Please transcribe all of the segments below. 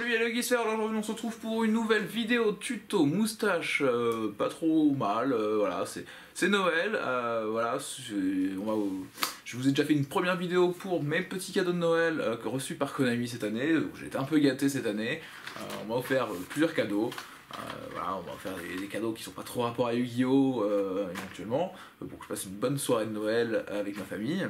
amis, le Guisser, aujourd'hui on se retrouve pour une nouvelle vidéo tuto moustache, pas trop mal, voilà, c'est Noël, voilà, je vous ai déjà fait une première vidéo pour mes petits cadeaux de Noël reçus par Konami cette année, j'ai été un peu gâté cette année, on m'a offert plusieurs cadeaux, voilà, on m'a offert des cadeaux qui sont pas trop rapport à Yu-Gi-Oh éventuellement, pour que je passe une bonne soirée de Noël avec ma famille.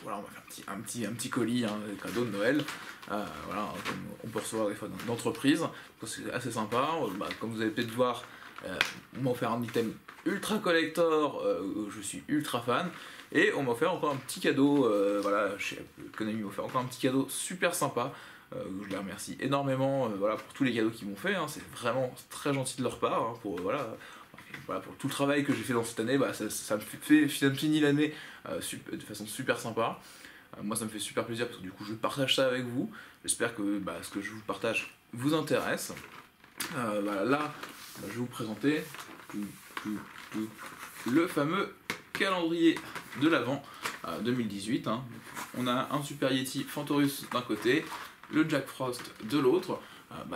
Voilà, on va faire un petit colis, hein, cadeau de Noël. Voilà, comme on peut recevoir des fois d'entreprise, c'est assez sympa. Comme vous allez peut-être voir, on m'a offert un item ultra collector, je suis ultra fan, et on m'a offert encore un petit cadeau, voilà, chez Konami m'a offert encore un petit cadeau super sympa. Je les remercie énormément, voilà, pour tous les cadeaux qu'ils m'ont fait, hein, c'est vraiment très gentil de leur part, hein, pour voilà, pour tout le travail que j'ai fait dans cette année, ça me finit l'année de façon super sympa. Moi ça me fait super plaisir parce que du coup je partage ça avec vous. J'espère que ce que je vous partage vous intéresse. Là, je vais vous présenter le fameux calendrier de l'Avent 2018. Hein. On a un Super Yeti Fantorus d'un côté, le Jack Frost de l'autre.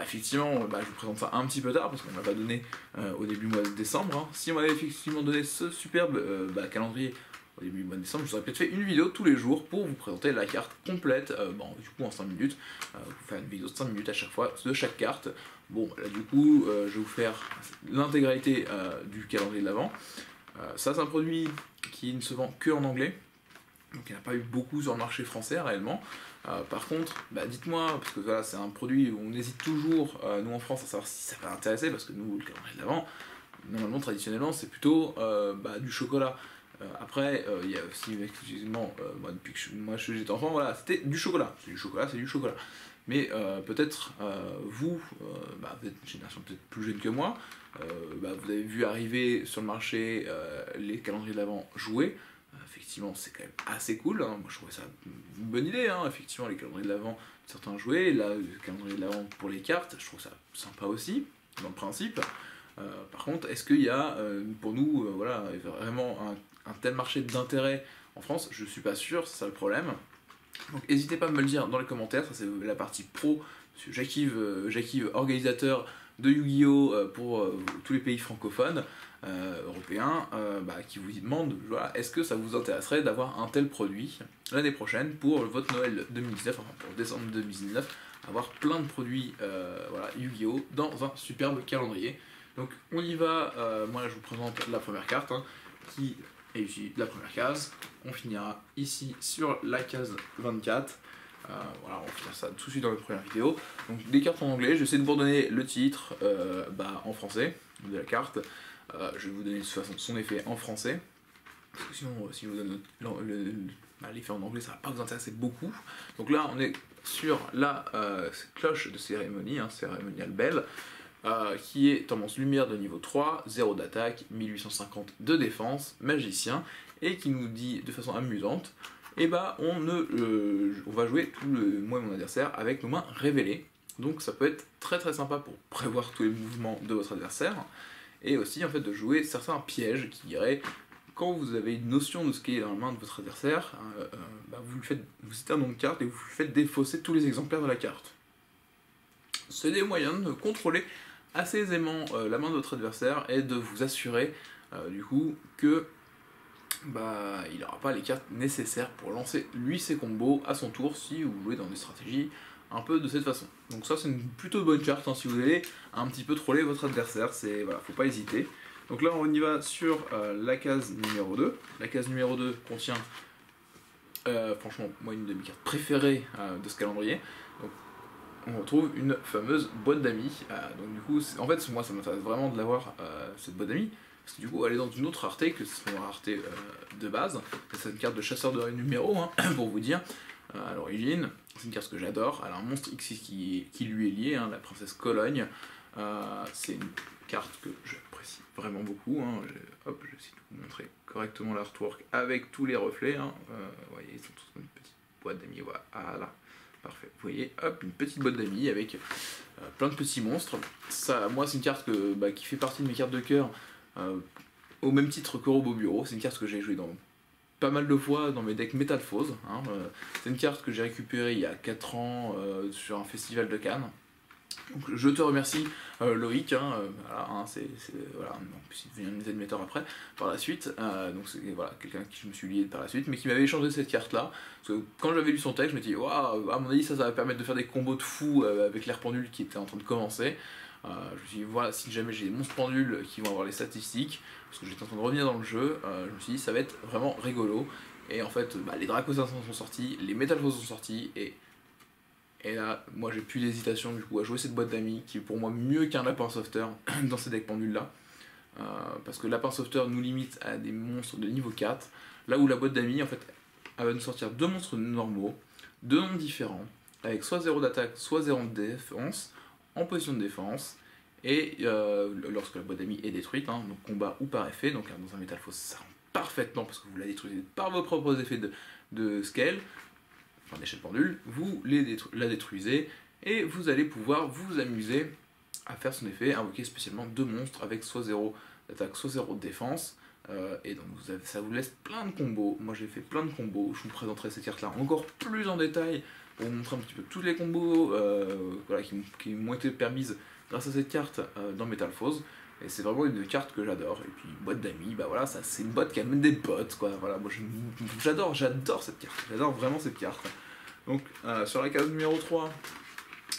Effectivement, je vous présente ça un petit peu tard parce qu'on ne m'a pas donné au début du mois de décembre. Hein. Si on m'avait effectivement donné ce superbe calendrier au début du mois de décembre, je vous aurais peut-être fait une vidéo tous les jours pour vous présenter la carte complète, du coup en 5 minutes, vous faire une vidéo de 5 minutes à chaque fois de chaque carte. Bon, là du coup, je vais vous faire l'intégralité du calendrier de l'Avent. Ça c'est un produit qui ne se vend que en anglais, donc il n'y en a pas eu beaucoup sur le marché français réellement. Par contre, dites-moi, parce que voilà, c'est un produit où on hésite toujours, nous en France, à savoir si ça va intéresser, parce que nous, le calendrier de l'Avent, normalement, traditionnellement, c'est plutôt du chocolat. Après, il y a aussi, exclusivement, moi depuis que j'étais enfant, voilà, c'était du chocolat. C'est du chocolat, c'est du chocolat. Mais peut-être, vous êtes une génération peut-être plus jeune que moi, vous avez vu arriver sur le marché les calendriers de l'Avent joués. Effectivement, c'est quand même assez cool, hein. Moi je trouvais ça une bonne idée, hein. Effectivement, les calendriers de l'Avent, certains jouets, là, le calendrier de l'Avent pour les cartes, je trouve ça sympa aussi, dans le principe. Par contre, est-ce qu'il y a, pour nous, voilà, vraiment un tel marché d'intérêt en France? Je suis pas sûr, c'est ça le problème. Donc n'hésitez pas à me le dire dans les commentaires, ça c'est la partie pro, Jacques-Yves, organisateur de Yu-Gi-Oh pour tous les pays francophones européens, qui vous demande, voilà, est-ce que ça vous intéresserait d'avoir un tel produit l'année prochaine pour votre Noël 2019, enfin pour décembre 2019, avoir plein de produits voilà, Yu-Gi-Oh dans un superbe calendrier. Donc on y va, moi je vous présente la première carte, hein, qui est ici la première case. On finira ici sur la case 24. Voilà, on va finir ça tout de suite dans la première vidéo. Donc des cartes en anglais, j'essaie de vous redonner le titre en français de la carte. Je vais vous donner de toute façon son effet en français. Parce que sinon, si je vous donne l'effet en anglais, ça va pas vous intéresser beaucoup. Donc là, on est sur la cloche de cérémonie, hein, cérémonial bell. Qui est tendance lumière de niveau 3, 0 d'attaque, 1850 de défense, magicien, et qui nous dit de façon amusante, on va jouer moi et mon adversaire avec nos mains révélées. Donc ça peut être très très sympa pour prévoir tous les mouvements de votre adversaire, et aussi en fait de jouer certains pièges qui diraient, quand vous avez une notion de ce qui est dans la main de votre adversaire, vous citez un nom de carte et vous faites défausser tous les exemplaires de la carte. C'est des moyens de contrôler assez aisément la main de votre adversaire et de vous assurer du coup que il n'aura pas les cartes nécessaires pour lancer lui ses combos à son tour si vous jouez dans des stratégies un peu de cette façon. Donc ça c'est une plutôt bonne carte, hein, si vous voulez un petit peu troller votre adversaire, c'est voilà, faut pas hésiter. Donc là on y va sur la case numéro 2. La case numéro 2 contient franchement moi une de mes cartes préférées de ce calendrier. Donc, on retrouve une fameuse boîte d'amis. Donc du coup, en fait, moi ça m'intéresse vraiment de l'avoir, cette boîte d'amis, parce que du coup elle est dans une autre rareté que son rareté de base. C'est une carte de chasseur de numéro, hein, pour vous dire, à l'origine. C'est une carte que j'adore. Elle a un monstre X qui lui est lié, hein, la princesse Cologne. C'est une carte que j'apprécie vraiment beaucoup. Hein. Je vais essayer de vous montrer correctement l'artwork avec tous les reflets. Hein. Vous voyez, ils sont tous dans une petite boîte d'amis, voilà. Parfait, vous voyez, hop, une petite boîte d'amis avec plein de petits monstres. Ça, moi, c'est une carte qui fait partie de mes cartes de cœur, au même titre que Robo Bureau. C'est une carte que j'ai jouée dans pas mal de fois dans mes decks Métamorphose. Hein, c'est une carte que j'ai récupérée il y a 4 ans sur un festival de Cannes. Donc, je te remercie Loïc, hein, voilà, hein, voilà, en plus il devient un émetteur après, par la suite, donc c'est voilà, quelqu'un qui je me suis lié par la suite, mais qui m'avait échangé cette carte là, parce que quand j'avais lu son texte, je me dis waouh, à mon avis ça va permettre de faire des combos de fou avec l'air pendule qui était en train de commencer. Je me suis dit voilà, si jamais j'ai des monstres pendules qui vont avoir les statistiques, parce que j'étais en train de revenir dans le jeu, je me suis dit ça va être vraiment rigolo, et en fait les Dracos 500 sont sortis, les Métamorphoses sont sortis, et là, moi j'ai plus d'hésitation du coup à jouer cette boîte d'amis qui est pour moi mieux qu'un lapin sauveteur dans ces decks pendules là. Parce que lapin sauveteur nous limite à des monstres de niveau 4, là où la boîte d'amis en fait elle va nous sortir 2 monstres normaux, 2 noms différents, avec soit 0 d'attaque, soit 0 de défense, en position de défense, et lorsque la boîte d'amis est détruite, hein, donc combat ou par effet, donc dans un Métamorphose ça rend parfaitement parce que vous la détruisez par vos propres effets de scale, d'échelle pendule, vous la détruisez et vous allez pouvoir vous amuser à faire son effet, invoquer spécialement 2 monstres avec soit 0 d'attaque, soit 0 de défense, et donc ça vous laisse plein de combos. Moi j'ai fait plein de combos, je vous présenterai cette carte là encore plus en détail pour vous montrer un petit peu tous les combos voilà, qui m'ont été permises grâce à cette carte dans Métamorphose. Et c'est vraiment une carte que j'adore. Et puis boîte d'amis, bah voilà, c'est une boîte qui amène des potes, quoi. Voilà, moi j'adore cette carte. J'adore vraiment cette carte. Donc sur la case numéro 3,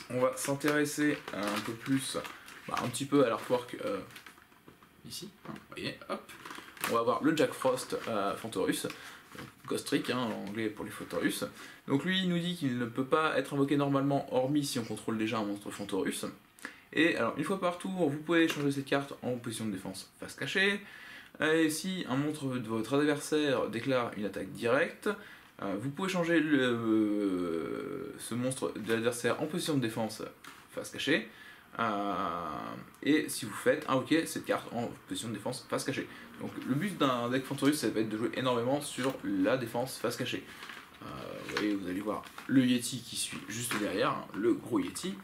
on va s'intéresser un peu plus, un petit peu à l'artwork ici. Hein, vous voyez, hop. On va voir le Jack Frost Fantorus. Ghost Trick, hein, en anglais pour les Fantorus. Donc lui, il nous dit qu'il ne peut pas être invoqué normalement, hormis si on contrôle déjà un monstre Fantorus. Et alors, une fois par tour, vous pouvez changer cette carte en position de défense face cachée. Et si un monstre de votre adversaire déclare une attaque directe, vous pouvez changer ce monstre de l'adversaire en position de défense face cachée. Et si vous faites invoquer cette carte en position de défense face cachée. Donc le but d'un deck Fantorus, ça va être de jouer énormément sur la défense face cachée. Vous voyez, vous allez voir le Yeti qui suit juste derrière, hein, le gros Yeti.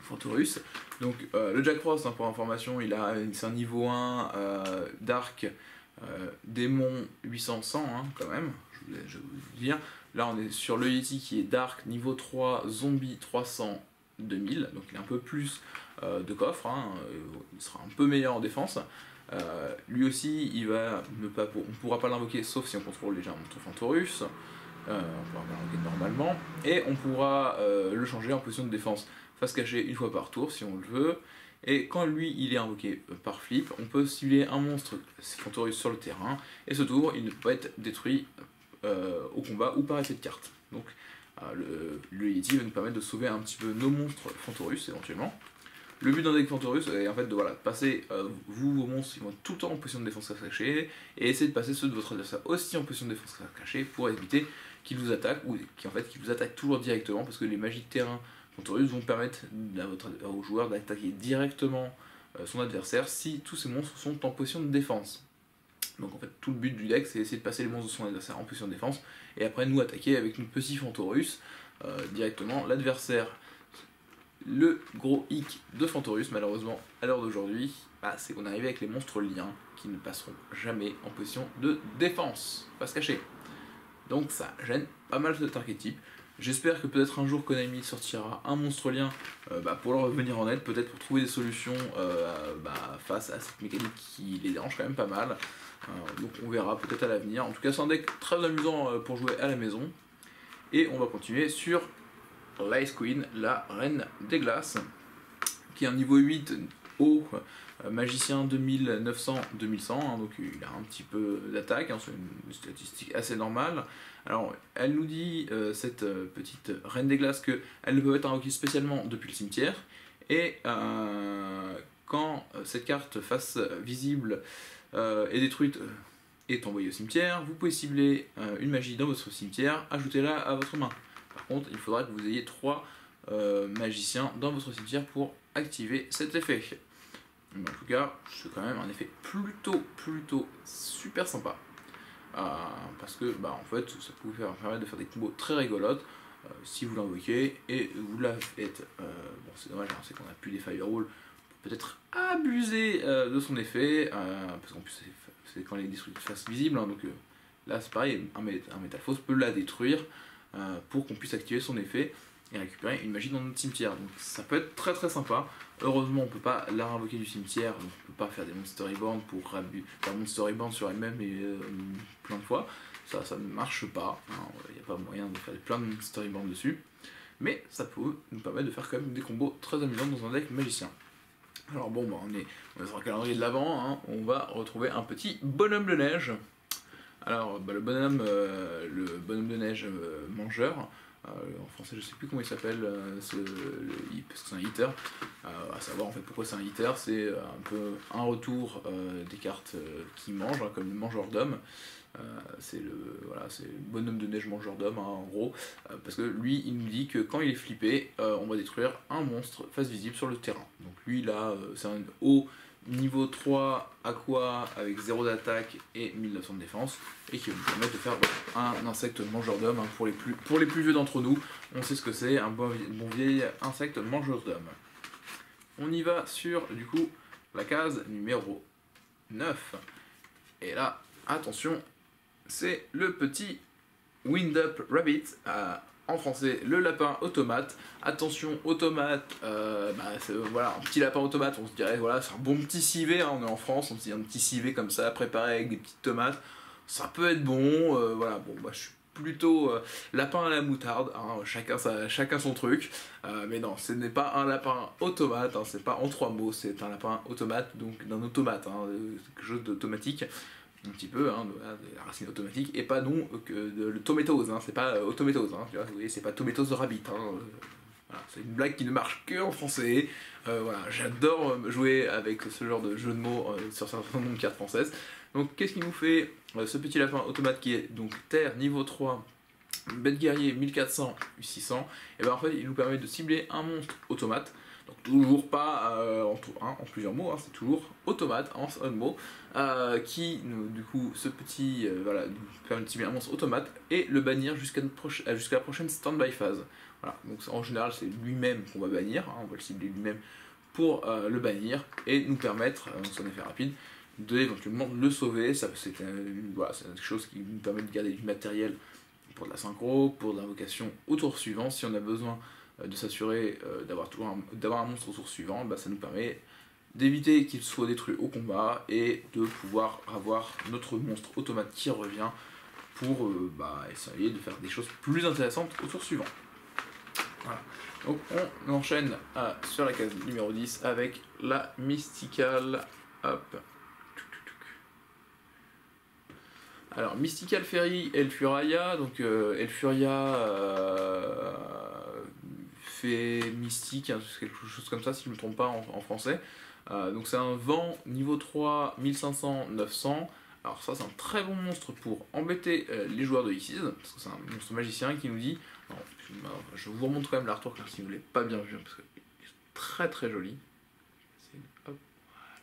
Fantorus. Donc le Jack Frost, hein, pour information, c'est un niveau 1 Dark Démon 800-100 hein, quand même, je vais vous dire. Là on est sur le Yeti qui est Dark niveau 3 Zombie 300 2000, donc il a un peu plus de coffre, hein, il sera un peu meilleur en défense. Lui aussi on ne pourra pas l'invoquer sauf si on contrôle déjà un monstre Fantorus. On pourra pas l'invoquer normalement, et on pourra le changer en position de défense face cachée une fois par tour si on le veut. Et quand lui il est invoqué par flip, on peut cibler un monstre Fantorus sur le terrain, et ce tour il ne peut pas être détruit au combat ou par effet de carte. Donc le Yeti va nous permettre de sauver un petit peu nos monstres Fantorus éventuellement. Le but d'un deck Fantorus est en fait de passer vos monstres qui vont tout le temps en position de défense face cachée, et essayer de passer ceux de votre adversaire aussi en position de défense face cachée pour éviter qu'ils vous attaquent, ou qu'ils vous attaquent toujours directement, parce que les magies de terrain Fantorus vont permettre au joueur d'attaquer directement son adversaire si tous ces monstres sont en position de défense. Donc en fait tout le but du deck c'est essayer de passer les monstres de son adversaire en position de défense, et après nous attaquer avec notre petit Fantorus directement l'adversaire. Le gros hic de Fantorus malheureusement à l'heure d'aujourd'hui, c'est qu'on est arrivé avec les monstres liens qui ne passeront jamais en position de défense, face cachée. Donc ça gêne pas mal cet archétype. J'espère que peut-être un jour Konami sortira un monstre lien pour leur revenir en aide, peut-être pour trouver des solutions face à cette mécanique qui les dérange quand même pas mal. Donc on verra peut-être à l'avenir. En tout cas c'est un deck très amusant pour jouer à la maison. Et on va continuer sur l'Ice Queen, la Reine des Glaces, qui est un niveau 8 haut, magicien 2900-2100, hein, donc il a un petit peu d'attaque, hein, c'est une statistique assez normale. Alors elle nous dit, cette petite Reine des Glaces, qu'elle ne peut être invoquée spécialement depuis le cimetière, et quand cette carte face visible est détruite, est envoyée au cimetière, vous pouvez cibler une magie dans votre cimetière, ajoutez-la à votre main. Par contre, il faudra que vous ayez 3 magiciens dans votre cimetière pour activer cet effet. Mais en tout cas, c'est quand même un effet plutôt super sympa. Parce que en fait, ça peut vous permettre de faire des combos très rigolotes si vous l'invoquez et vous la faites. Bon, c'est dommage, hein, c'est qu'on n'a plus des firewalls pour peut-être abuser de son effet, parce qu'en plus c'est quand les destructions face visible, hein, donc Là c'est pareil, un Metal Force peut la détruire pour qu'on puisse activer son effet et récupérer une magie dans notre cimetière. Donc ça peut être très très sympa. Heureusement on peut pas la réinvoquer du cimetière, donc on peut pas faire des Monster Reborn pour faire Monster Reborn sur elle-même et plein de fois. Ça ne marche pas, il n'y a pas moyen de faire plein de Monster Reborn dessus. Mais ça peut nous permettre de faire quand même des combos très amusants dans un deck magicien. Alors bon, bah, on est sur un calendrier de l'avant, hein, on va retrouver un petit bonhomme de neige. Alors bah, le bonhomme de neige mangeur, en français je sais plus comment il s'appelle, parce que c'est un hitter. À savoir en fait pourquoi c'est un hitter, c'est un peu un retour des cartes qui mangent, hein, comme le mangeur d'homme. C'est le bonhomme de neige mangeur d'homme, hein, en gros, parce que lui il nous dit que quand il est flippé, on va détruire un monstre face visible sur le terrain. Donc lui là, c'est un haut niveau 3 aqua avec 0 d'attaque et 1900 de défense, et qui va nous permettre de faire un insecte mangeur d'homme, hein, pour les plus vieux d'entre nous, on sait ce que c'est, un bon vieil insecte mangeur d'homme. On y va sur du coup la case numéro 9, et là attention, c'est le petit Wind Up Rabbit, en français le lapin automate. Attention, automate, voilà, un petit lapin automate, on se dirait, voilà, c'est un bon petit civet, hein, on est en France, on se dit un petit civet comme ça, préparé avec des petites tomates, ça peut être bon, voilà, bon, bah, je suis plutôt lapin à la moutarde, hein, chacun son truc, mais non, ce n'est pas un lapin automate, hein, c'est pas en 3 mots, c'est un lapin automate, donc d'un automate, hein, quelque chose d'automatique, un petit peu, hein, de la racine automatique, et pas non que le tomatoes, hein, c'est pas automatose, hein, tu vois, vous voyez, c'est pas tomatoes rabbit, hein, voilà, c'est une blague qui ne marche que en français, voilà, j'adore jouer avec ce genre de jeu de mots sur certains nombres de cartes françaises. Donc qu'est-ce qui nous fait ce petit lapin automate qui est donc terre niveau 3, bête guerrier 1400, 600, et ben en fait il nous permet de cibler un monstre automate. Donc toujours pas en plusieurs mots, hein, c'est toujours automate en un mot, qui du coup ce petit voilà, nous permet de cibler un monstre automate et le bannir jusqu'à la prochaine stand-by phase. Voilà, donc en général c'est lui-même qu'on va bannir, hein, on va le cibler lui-même pour le bannir et nous permettre, son effet rapide, de éventuellement le sauver. C'est quelque chose qui nous permet de garder du matériel pour de la synchro, pour de l'invocation au tour suivant. Si on a besoin de s'assurer d'avoir un monstre au tour suivant, bah, ça nous permet d'éviter qu'il soit détruit au combat et de pouvoir avoir notre monstre automate qui revient pour essayer de faire des choses plus intéressantes au tour suivant. Voilà. Donc on enchaîne sur la case numéro 10 avec la Mystical. Hop. Alors Mystical Fairy Elfuraya, donc Elfuria fait mystique, hein, quelque chose comme ça si je ne me trompe pas en français. Donc c'est un vent niveau 3, 1500, 900. Alors ça c'est un très bon monstre pour embêter les joueurs de Xyz, parce que c'est un monstre magicien qui nous dit... Alors, je vous remontre quand même l'artwork si vous ne l'avez pas bien vu, parce que c'est très très joli. Hop, voilà.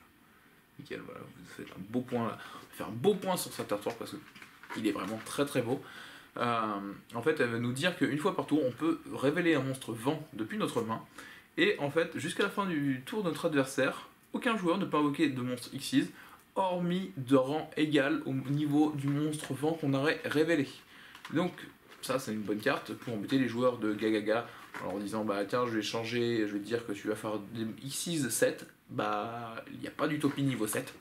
Nickel, voilà, vous faites un beau point là. On va faire un beau point sur cet artwork parce qu'il est vraiment très très beau. En fait, elle va nous dire qu'une fois par tour, on peut révéler un monstre vent depuis notre main. Et en fait, jusqu'à la fin du tour de notre adversaire, aucun joueur ne peut invoquer de monstre Xyz, hormis de rang égal au niveau du monstre vent qu'on aurait révélé. Donc, ça c'est une bonne carte pour embêter les joueurs de Gagaga en leur disant bah tiens je vais changer, je vais te dire que tu vas faire des Xyz 7, bah il n'y a pas d'utopie niveau 7,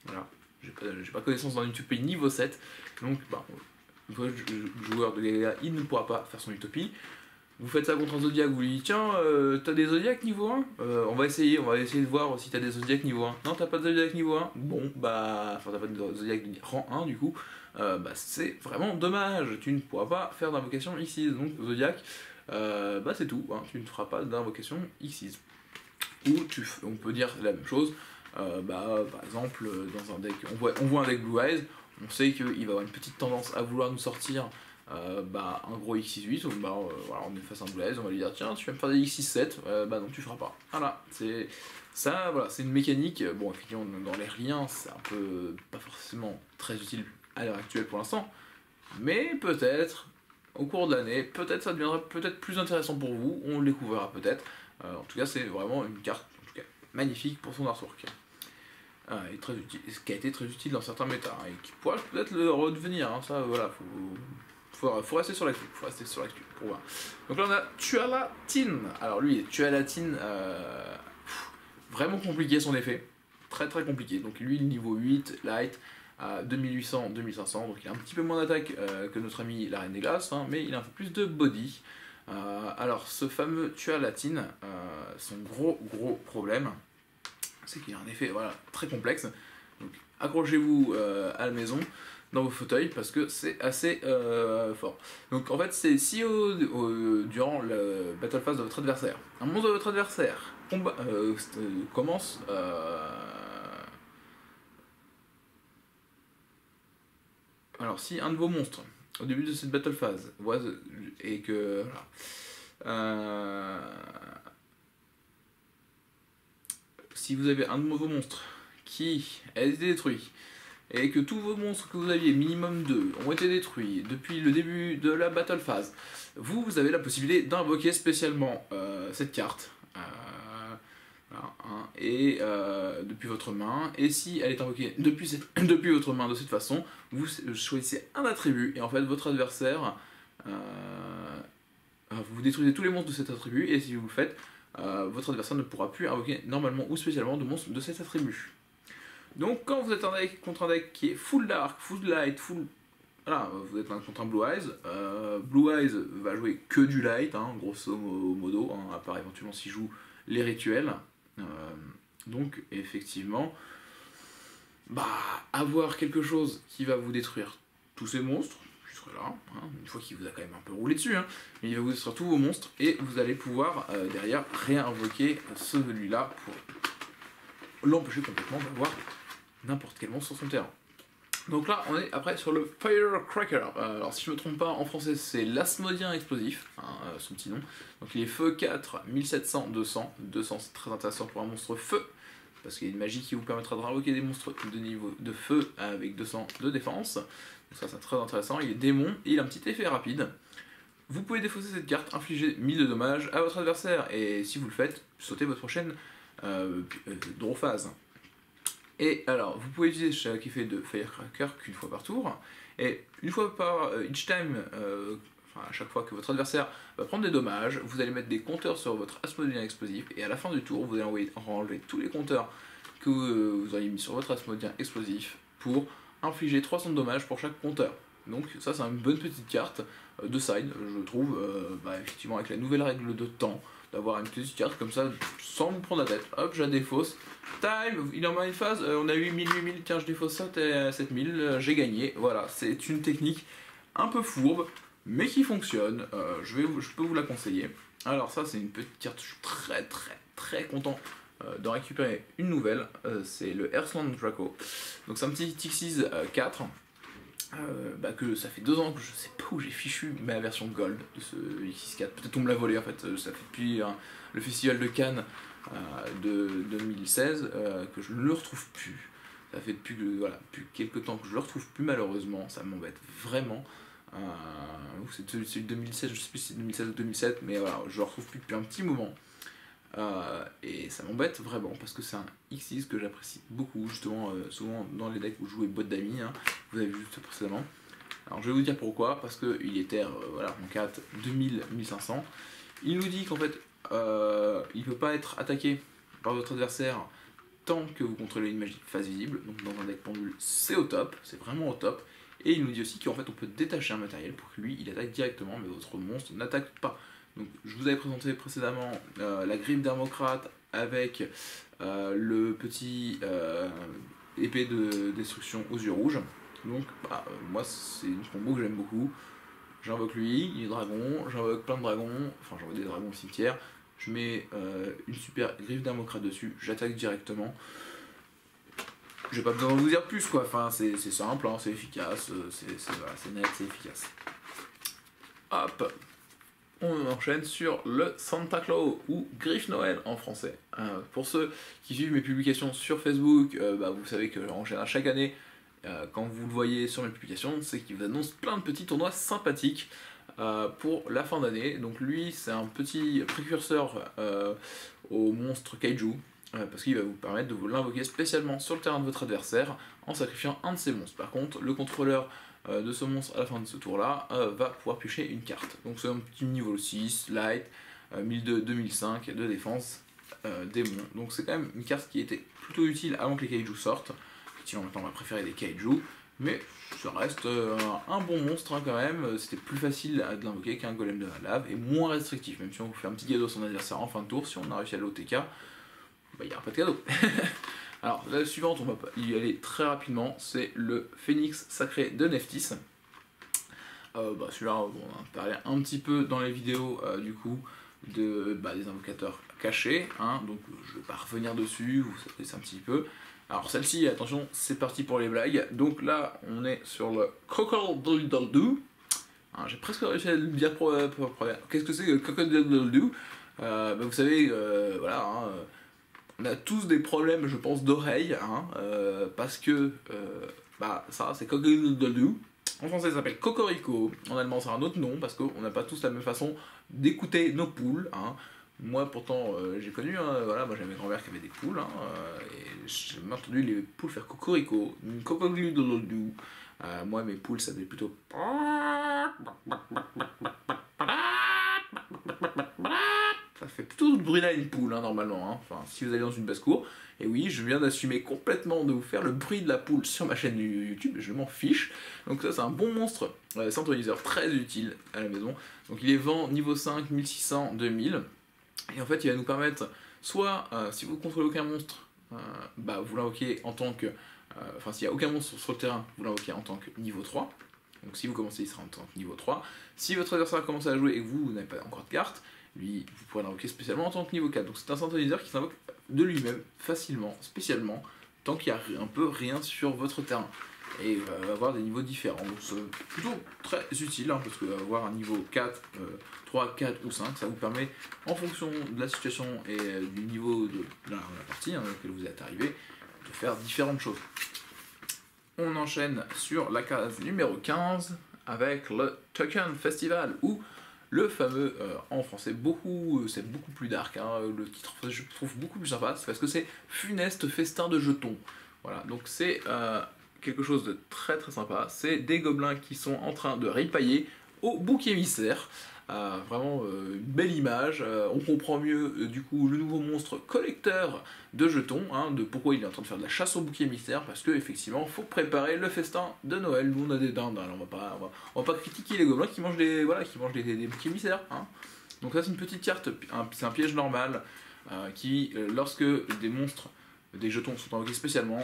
voilà, j'ai pas connaissance d'un utopie niveau 7, donc bah le joueur de Gagaga il ne pourra pas faire son utopie. Vous faites ça contre un Zodiac, vous lui dites tiens t'as des Zodiacs niveau 1, on va essayer de voir si t'as des Zodiacs niveau 1. Non t'as pas de Zodiac niveau 1, bon bah enfin t'as pas de Zodiac rang 1 du coup, bah c'est vraiment dommage, tu ne pourras pas faire d'invocation Xyz, donc Zodiac, bah c'est tout, hein, tu ne feras pas d'invocation Xyz. Ou on peut dire la même chose, par exemple dans un deck, on voit un deck Blue Eyes, on sait qu'il va avoir une petite tendance à vouloir nous sortir un gros X68, voilà, on est face à un Blue Eyes, on va lui dire tiens tu vas me faire des X67, bah non tu feras pas. Voilà, c'est ça, voilà, c'est une mécanique, bon effectivement dans l'air lien c'est un peu pas forcément très utile à l'heure actuelle pour l'instant, mais peut-être au cours de l'année, peut-être ça deviendra peut-être plus intéressant pour vous, on le découvrira peut-être. En tout cas c'est vraiment une carte en tout cas magnifique pour son artwork. qui a été très utile dans certains méta, hein, et qui pourra peut-être le redevenir, hein, ça voilà, faut rester sur l'actu, pour voir. Donc là on a Tualatin, alors lui Tualatin, vraiment compliqué son effet, très très compliqué, donc lui le niveau 8, light, à 2800-2500, donc il a un petit peu moins d'attaque que notre ami la Reine des Glaces, hein, mais il a un peu plus de body. Alors ce fameux Tualatin, son gros problème, c'est qu'il a un effet voilà, très complexe, donc accrochez-vous à la maison, dans vos fauteuils, parce que c'est assez fort. Donc en fait c'est si durant le Battle Phase de votre adversaire, un monstre de votre adversaire commence... Alors si un de vos monstres, au début de cette Battle Phase, et que... Voilà, si vous avez un de vos monstres qui a été détruit, et que tous vos monstres que vous aviez, minimum 2, ont été détruits depuis le début de la Battle Phase, vous avez la possibilité d'invoquer spécialement cette carte, voilà, hein, et depuis votre main, et si elle est invoquée depuis votre main de cette façon, vous choisissez un attribut, et en fait votre adversaire, vous détruisez tous les monstres de cet attribut, et si vous le faites, votre adversaire ne pourra plus invoquer normalement ou spécialement de monstres de cet attribut. Donc quand vous êtes contre un deck qui est full dark, full light, voilà, vous êtes contre un Blue Eyes. Blue Eyes va jouer que du light, hein, grosso modo, hein, à part éventuellement s'il joue les rituels. Donc effectivement, avoir quelque chose qui va vous détruire tous ces monstres, jusque là, hein, une fois qu'il vous a quand même un peu roulé dessus, hein, mais il va vous détruire tous vos monstres, et vous allez pouvoir derrière réinvoquer celui-là pour l'empêcher complètement d'avoir n'importe quel monstre sur son terrain. Donc là, on est après sur le Firecracker. Alors si je me trompe pas, en français c'est l'Asmodien explosif, hein, son petit nom. Donc il est feu 4, 1700, 200. 200 c'est très intéressant pour un monstre feu, parce qu'il y a une magie qui vous permettra de réinvoquer des monstres de niveau de feu avec 200 de défense. Donc ça c'est très intéressant, il est démon, et il a un petit effet rapide. Vous pouvez défausser cette carte, infliger 1000 de dommages à votre adversaire, et si vous le faites, sautez votre prochaine draw phase. Et alors, vous pouvez utiliser chaque effet de Firecracker qu'une fois par tour, et une fois par each time, à chaque fois que votre adversaire va prendre des dommages, vous allez mettre des compteurs sur votre Asmodien explosif, et à la fin du tour, vous allez enlever tous les compteurs que vous auriez mis sur votre Asmodien explosif pour infliger 300 de dommages pour chaque compteur. Donc ça c'est une bonne petite carte de side, je trouve, effectivement avec la nouvelle règle de temps, d'avoir une petite carte comme ça sans vous prendre la tête. Hop, je la défausse. Time, il en a une phase, on a eu 1000, tiens je défausse ça, t'es 7000, j'ai gagné. Voilà, c'est une technique un peu fourbe, mais qui fonctionne, je peux vous la conseiller. Alors ça c'est une petite carte, je suis très content d'en récupérer une nouvelle, c'est le Earthland Draco. Donc c'est un petit Xyz 4, que ça fait 2 ans que je sais pas où j'ai fichu ma version gold de ce X4, peut-être on me l'a volé en fait, ça fait depuis le festival de Cannes de 2016 que je ne le retrouve plus, ça fait depuis quelques temps que je le retrouve plus malheureusement, ça m'embête vraiment, c'est celui de 2016, je sais plus si c'est 2016 ou 2007, mais voilà, je le retrouve plus depuis un petit moment. Et ça m'embête vraiment parce que c'est un X6 que j'apprécie beaucoup, justement, souvent dans les decks où je jouais boîte d'amis, hein, vous avez vu précédemment. Alors je vais vous dire pourquoi, parce qu'il est terre, en 4, 2000, 1500. Il nous dit qu'en fait, il ne peut pas être attaqué par votre adversaire tant que vous contrôlez une magie phase visible, donc dans un deck pendule c'est au top, c'est vraiment au top. Et il nous dit aussi qu'en fait on peut détacher un matériel pour que lui il attaque directement, mais votre monstre n'attaque pas. Donc, je vous avais présenté précédemment la griffe d'Hermocrate avec le petit épée de destruction aux yeux rouges. Donc, moi, c'est une combo que j'aime beaucoup. J'invoque lui, il est dragon, j'invoque plein de dragons, enfin, j'envoie des dragons au cimetière. Je mets une super griffe d'Hermocrate dessus, j'attaque directement. J'ai pas besoin de vous dire plus, quoi. Enfin, c'est simple, hein, c'est efficace, c'est net, c'est efficace. Hop! On enchaîne sur le Santa Claus ou Griffe Noël en français. Pour ceux qui suivent mes publications sur Facebook, vous savez que en général chaque année, quand vous le voyez sur mes publications, c'est qu'il vous annonce plein de petits tournois sympathiques pour la fin d'année. Donc lui, c'est un petit précurseur au monstre Kaiju. parce qu'il va vous permettre de vous l'invoquer spécialement sur le terrain de votre adversaire en sacrifiant un de ses monstres. Par contre, le contrôleur de ce monstre à la fin de ce tour-là va pouvoir piocher une carte. Donc c'est un petit niveau 6, light, 1002-2005 de défense, démon. Donc c'est quand même une carte qui était plutôt utile avant que les kaiju sortent. Effectivement, maintenant on va préférer des kaiju, mais ça reste un bon monstre hein, quand même. C'était plus facile de l'invoquer qu'un golem de la lave et moins restrictif. Même si on vous fait un petit cadeau à son adversaire en fin de tour, si on a réussi à l'OTK, bah, il n'y aura pas de cadeau. Alors la suivante, on va y aller très rapidement, c'est le Phénix Sacré de Nephthys. Celui-là, on en a parlé un petit peu dans les vidéos du coup des invocateurs cachés, hein, donc je ne vais pas revenir dessus, vous savez un petit peu. Alors celle-ci, attention, c'est parti pour les blagues. Donc là, on est sur le Cockle-Doodle-Doo. J'ai presque réussi à le dire pour qu'est-ce que c'est que Cockle-Doodle-Doo vous savez, voilà, hein, on a tous des problèmes, je pense, d'oreilles, hein, parce que ça, c'est Cockle-Doodle-Doo. En français, ça s'appelle Cocorico. En allemand, c'est un autre nom, parce qu'on n'a pas tous la même façon d'écouter nos poules, hein. Moi, pourtant, j'ai connu, hein, voilà, moi j'avais mes grand-mères qui avaient des poules, hein, et j'ai même entendu les poules faire cocorico, cocorico. Moi, mes poules, ça faisait plutôt. Ça fait plutôt de bruit là une poule, hein, normalement, hein. Enfin, si vous allez dans une basse-cour. Et oui, je viens d'assumer complètement de vous faire le bruit de la poule sur ma chaîne YouTube, je m'en fiche. Donc ça, c'est un bon monstre synthoniseur très utile à la maison. Donc il est vend niveau 5, 1600, 2000. Et en fait, il va nous permettre, soit, si vous contrôlez aucun monstre, vous l'invoquez en tant que... s'il n'y a aucun monstre sur le terrain, vous l'invoquez en tant que niveau 3. Donc si vous commencez, il sera en tant que niveau 3. Si votre adversaire commence à jouer et que vous n'avez pas encore de carte, lui, vous pourrez l'invoquer spécialement en tant que niveau 4. Donc c'est un synthoniseur qui s'invoque de lui-même, facilement, spécialement, tant qu'il n'y a un peu rien sur votre terrain. Et il va avoir des niveaux différents. Donc c'est plutôt très utile, hein, parce qu'avoir un niveau 4, 3, 4 ou 5, ça vous permet, en fonction de la situation et du niveau de la partie dans laquelle vous êtes arrivé, de faire différentes choses. On enchaîne sur la case numéro 15 avec le Token Festival, où le fameux, en français, c'est beaucoup plus dark, hein, le titre je trouve beaucoup plus sympa, c'est parce que c'est Funeste Festin de Jetons. Voilà, donc c'est quelque chose de très très sympa, c'est des gobelins qui sont en train de ripailler au bouc émissaire. Vraiment une belle image, on comprend mieux du coup le nouveau monstre collecteur de jetons, hein, de pourquoi il est en train de faire de la chasse au bouc émissaire, parce que effectivement faut préparer le festin de Noël. Nous on a des dindes, alors on va pas critiquer les gobelins qui mangent des boucs émissaires, hein. Donc ça c'est une petite carte, c'est un piège normal qui lorsque des monstres, des jetons sont envoyés spécialement,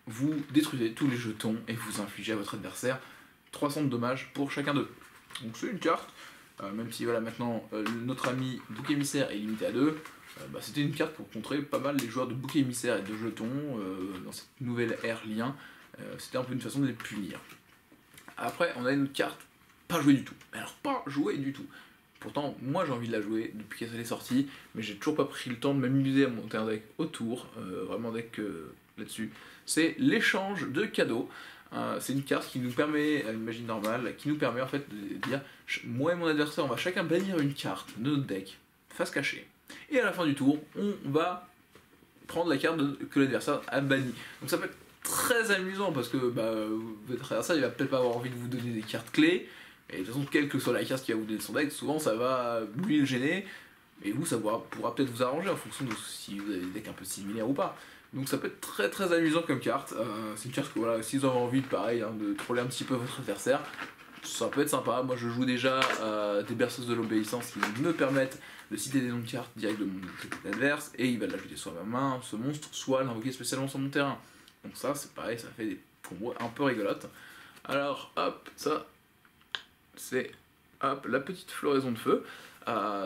vous détruisez tous les jetons et vous infligez à votre adversaire 300 de dommages pour chacun d'eux. Donc c'est une carte. Même si voilà, maintenant notre ami bouc émissaire est limité à 2, c'était une carte pour contrer pas mal les joueurs de bouc émissaire et de jetons dans cette nouvelle ère lien. C'était un peu une façon de les punir. Après, on a une autre carte pas jouée du tout. Alors, pas jouée du tout. Pourtant, moi j'ai envie de la jouer depuis qu'elle est sortie, mais j'ai toujours pas pris le temps de m'amuser à monter un deck autour, vraiment deck là-dessus. C'est l'échange de cadeaux. C'est une carte qui nous permet, à l'imagine normale, qui nous permet en fait de dire moi et mon adversaire on va chacun bannir une carte de notre deck face cachée, et à la fin du tour on va prendre la carte que l'adversaire a bannie. Donc ça peut être très amusant parce que votre adversaire il va peut-être pas avoir envie de vous donner des cartes clés, et de toute façon quelle que soit la carte qui va vous donner son deck, souvent ça va lui le gêner, et vous ça pourra peut-être vous arranger en fonction de si vous avez des decks un peu similaires ou pas. Donc ça peut être très très amusant comme carte. C'est une carte que voilà, si vous avez envie pareil, hein, de troller un petit peu votre adversaire, ça peut être sympa. Moi je joue déjà des berceuses de l'obéissance qui me permettent de citer des noms de cartes direct de mon adverse, et il va l'ajouter soit à ma main, ce monstre, soit l'invoquer spécialement sur mon terrain. Donc ça c'est pareil, ça fait des combos un peu rigolotes. Alors hop, ça c'est hop la petite floraison de feu.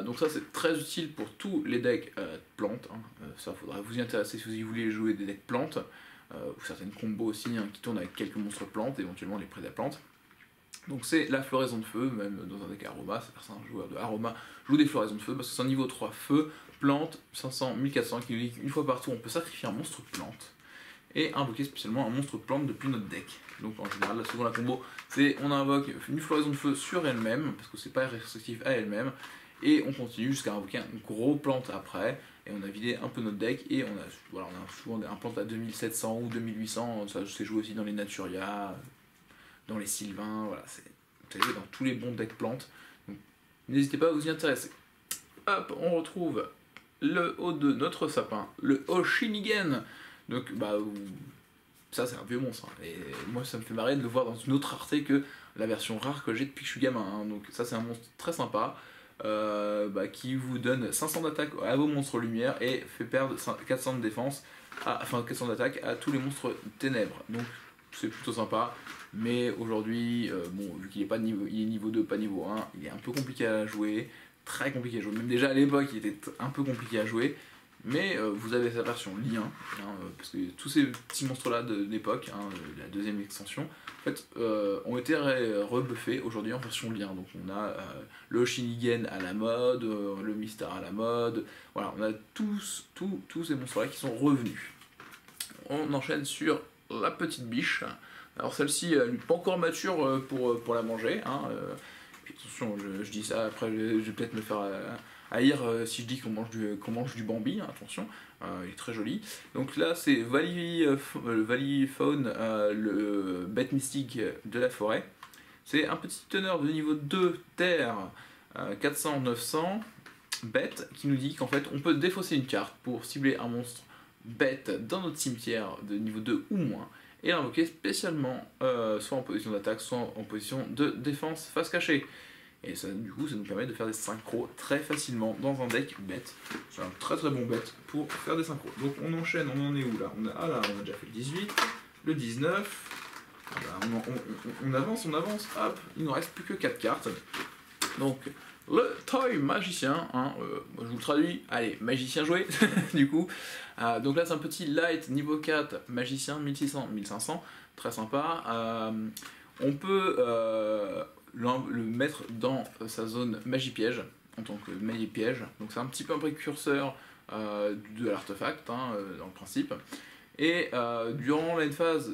Donc ça c'est très utile pour tous les decks plantes, hein. Ça faudra vous y intéresser si vous voulez jouer des decks plantes, ou certaines combos aussi, hein, qui tournent avec quelques monstres plantes, éventuellement les prédaplantes. Donc c'est la floraison de feu, même dans un deck aroma, certains joueurs de aroma jouent des floraisons de feu, parce que c'est un niveau 3 feu, plante, 500, 1400, qui nous dit qu'une fois par tour on peut sacrifier un monstre plante, et invoquer spécialement un monstre plante depuis notre deck. Donc en général, là, souvent la combo, c'est on invoque une floraison de feu sur elle-même, parce que c'est pas restrictif à elle-même, et on continue jusqu'à invoquer un gros plante après, et on a vidé un peu notre deck, et on a souvent un plante à 2700 ou 2800, ça s'est joué aussi dans les Naturia, dans les Sylvains, voilà, c'est joué dans tous les bons decks plantes, donc n'hésitez pas à vous y intéresser. Hop, on retrouve le haut de notre sapin, le Oshinigen, donc ça c'est un vieux monstre, hein. Et moi ça me fait marrer de le voir dans une autre rareté que la version rare que j'ai depuis que je suis gamin, hein. Donc ça c'est un monstre très sympa, qui vous donne 500 d'attaque à vos monstres lumière et fait perdre 400 de défense, enfin 400 d'attaque à tous les monstres ténèbres, donc c'est plutôt sympa. Mais aujourd'hui, vu qu'il est pas niveau, il est niveau 2, pas niveau 1, il est un peu compliqué à jouer, très compliqué à jouer, même déjà à l'époque il était un peu compliqué à jouer. Mais vous avez sa version lien, parce que tous ces petits monstres-là de l'époque, la deuxième extension, en fait, ont été rebuffés aujourd'hui en version lien. Donc on a le Shinigen à la mode, le Mystar à la mode, voilà, on a tous ces monstres-là qui sont revenus. On enchaîne sur la petite biche. Alors celle-ci, elle n'est pas encore mature pour la manger, puis attention, je dis ça, après je vais peut-être me faire haïr si je dis qu'on mange du Bambi, hein, attention, il est très joli. Donc là c'est Valleyfaune, le bête mystique de la forêt. C'est un petit teneur de niveau 2 terre, 400-900 bête, qui nous dit qu'en fait on peut défausser une carte pour cibler un monstre bête dans notre cimetière de niveau 2 ou moins, et l'invoquer spécialement, soit en position d'attaque, soit en position de défense face cachée. Et ça, du coup, ça nous permet de faire des synchros très facilement dans un deck bête. C'est un très très bon bête pour faire des synchros. Donc on enchaîne, on en est où là, on a déjà fait le 18, le 19, on avance, hop, il ne nous reste plus que 4 cartes. Donc le Toy Magicien, je vous le traduis, allez, magicien joué, du coup. Donc là c'est un petit light niveau 4, magicien 1600-1500, très sympa. On peut le mettre dans sa zone magie piège, en tant que magie piège, donc c'est un petit peu un précurseur de l'artefact, dans le principe. Et durant la phase,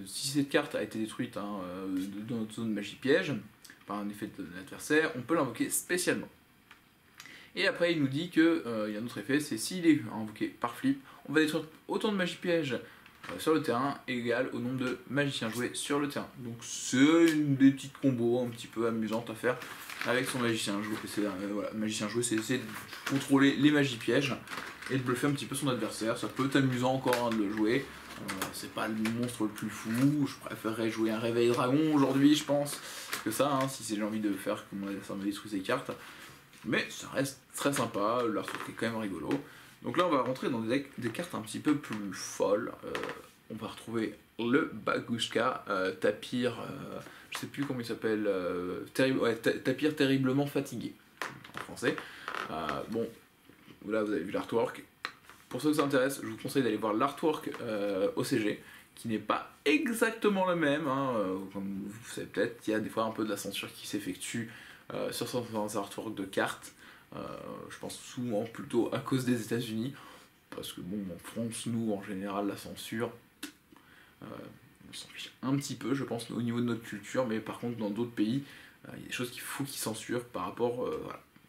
si cette carte a été détruite dans notre zone magie piège, par un effet de l'adversaire, on peut l'invoquer spécialement. Et après il nous dit qu'il y a un autre effet, c'est s'il est invoqué par flip, on va détruire autant de magie piège sur le terrain égal au nombre de magiciens joués sur le terrain. Donc c'est des petites combos un petit peu amusantes à faire avec son magicien joué. Voilà, magicien joué, c'est essayer de contrôler les magies pièges et de bluffer un petit peu son adversaire. Ça peut être amusant encore de le jouer. C'est pas le monstre le plus fou, je préférerais jouer un réveil dragon aujourd'hui je pense que ça, si j'ai envie de faire que mon adversaire me détruise ses cartes. Mais ça reste très sympa, l'artwork est quand même rigolo. Donc là on va rentrer dans des cartes un petit peu plus folles. On va retrouver le Bagushka, Tapir, je sais plus comment il s'appelle, Tapir terriblement fatigué en français. Bon, là vous avez vu l'artwork. Pour ceux que ça intéresse, je vous conseille d'aller voir l'artwork OCG, qui n'est pas exactement le même, comme vous savez peut-être, il y a des fois un peu de la censure qui s'effectue sur certains artworks de cartes. Je pense souvent plutôt à cause des États-Unis, parce que bon, en France, nous, en général, la censure, on s'en fiche un petit peu, je pense, au niveau de notre culture, mais par contre, dans d'autres pays, il y a des choses qu'il faut qu'ils censurent par rapport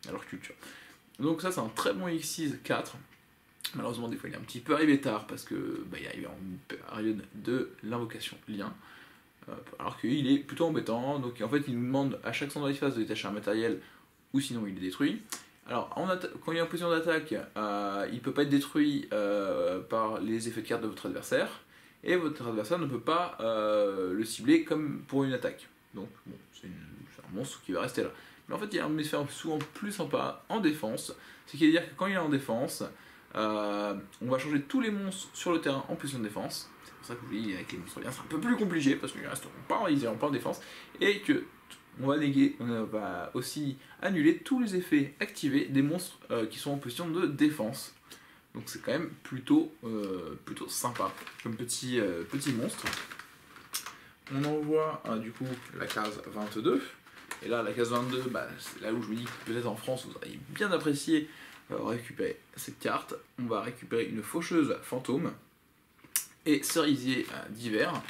à leur culture. Donc ça, c'est un très bon X6 4. Malheureusement, des fois, il est un petit peu arrivé tard, parce que il y a eu une période de l'invocation lien, alors qu'il est plutôt embêtant. Donc en fait, il nous demande à chaque centre de phase de détacher un matériel, ou sinon il est détruit. Alors, quand il est en position d'attaque, il ne peut pas être détruit par les effets de carte de votre adversaire, et votre adversaire ne peut pas le cibler comme pour une attaque. Donc, bon, c'est un monstre qui va rester là. Mais en fait, il y a un effet souvent plus sympa en défense, c'est qu'il veut dire que quand il est en défense, on va changer tous les monstres sur le terrain en position de défense. C'est pour ça que je vous dis, avec les monstres liens, c'est un peu plus compliqué, parce qu'ils resteront pas, ils iront pas en défense, et que on va aussi annuler tous les effets activés des monstres qui sont en position de défense. Donc c'est quand même plutôt sympa comme petit monstre. On envoie du coup la case 22. Et là, la case 22, c'est là où je me dis que peut-être en France vous auriez bien apprécié récupérer cette carte. On va récupérer une faucheuse fantôme et cerisier d'hiver.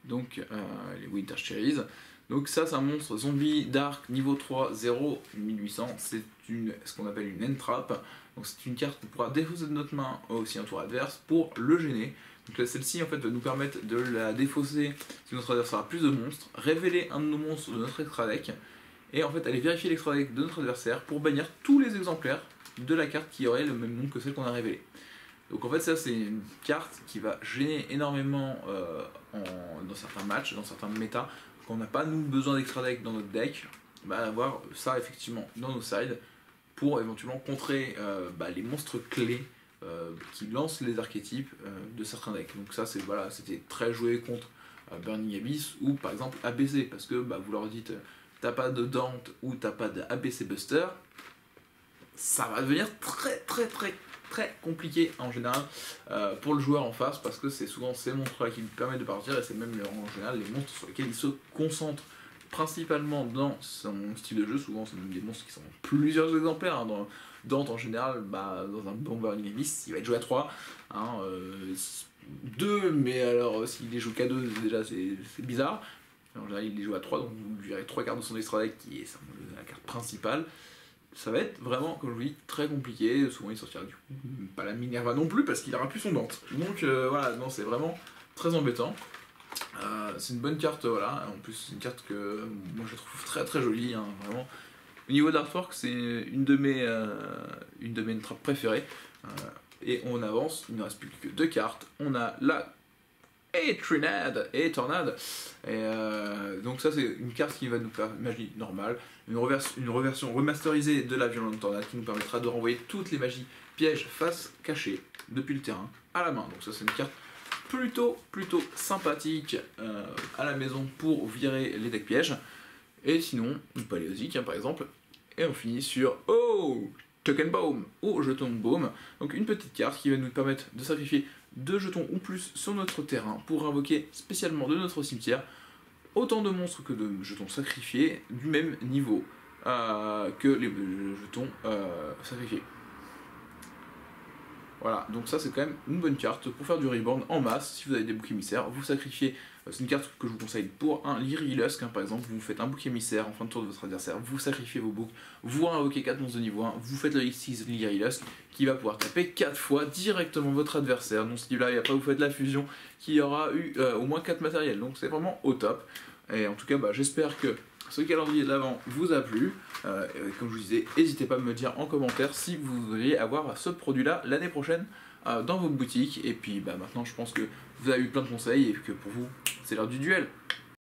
Donc les Winter Cherries. Donc ça, c'est un monstre zombie dark niveau 3, 0, 1800. C'est ce qu'on appelle une end trap. Donc c'est une carte qu'on pourra défausser de notre main aussi un tour adverse pour le gêner. Donc là, celle-ci en fait va nous permettre de la défausser si notre adversaire a plus de monstres, révéler un de nos monstres de notre extra deck, et en fait aller vérifier l'extra deck de notre adversaire pour bannir tous les exemplaires de la carte qui aurait le même nom que celle qu'on a révélée. Donc en fait ça c'est une carte qui va gêner énormément dans certains matchs, dans certains méta, quand on n'a pas nous besoin d'extra deck dans notre deck, avoir ça effectivement dans nos sides pour éventuellement contrer les monstres clés qui lancent les archétypes de certains decks. Donc ça c'est voilà, c'était très joué contre Burning Abyss ou par exemple ABC, parce que vous leur dites t'as pas de Dante ou t'as pas de ABC Buster, ça va devenir très compliqué en général pour le joueur en face, parce que c'est souvent ces monstres là qui lui permettent de partir, et c'est même en général les monstres sur lesquels il se concentre principalement dans son style de jeu. Souvent c'est même des monstres qui sont plusieurs exemplaires, hein. Dans Dante en général, dans un bon Burning Abyss il va être joué à 3, 2, mais alors s'il les joue qu'à 2 déjà c'est bizarre. En général il les joue à 3, donc vous lui avez 3 cartes de son extra deck qui est la carte principale. Ça va être vraiment, comme je vous dis, très compliqué. Souvent il sortira du coup pas la Minerva non plus parce qu'il aura plus son Dante. Donc voilà, non, c'est vraiment très embêtant. C'est une bonne carte, voilà. En plus c'est une carte que moi je trouve très jolie, hein, vraiment. Au niveau de l'artwork, c'est une de mes trappes préférées. Et on avance, il ne reste plus que 2 cartes. On a la Trinade et Tornade. Et donc ça c'est une carte qui va nous faire magie normale, une reversion remasterisée de la Violente Tornade qui nous permettra de renvoyer toutes les magies pièges face cachées depuis le terrain à la main. Donc ça c'est une carte plutôt sympathique à la maison pour virer les decks pièges. Et sinon, une paléosique par exemple. Et on finit sur Token Baum ou Jeton Baum. Donc une petite carte qui va nous permettre de sacrifier 2 jetons ou plus sur notre terrain pour invoquer spécialement de notre cimetière autant de monstres que de jetons sacrifiés du même niveau que les jetons sacrifiés. Voilà, donc ça c'est quand même une bonne carte pour faire du reborn en masse. Si vous avez des boucs émissaires, vous sacrifiez. C'est une carte que je vous conseille pour un Lyri Lusk, par exemple. Vous faites un bouc émissaire en fin de tour de votre adversaire, vous sacrifiez vos boucs, vous invoquez 4 monstres de niveau 1, vous faites le X6 Lyri Lusk qui va pouvoir taper 4 fois directement votre adversaire. Donc ce niveau-là, et après vous faites la fusion qui aura eu au moins 4 matériels. Donc c'est vraiment au top. Et en tout cas, j'espère que ce calendrier de l'Avent vous a plu. Comme je vous disais, n'hésitez pas à me dire en commentaire si vous voudriez avoir ce produit-là l'année prochaine dans vos boutiques. Et puis maintenant, je pense que vous avez eu plein de conseils et que pour vous, c'est l'heure du duel.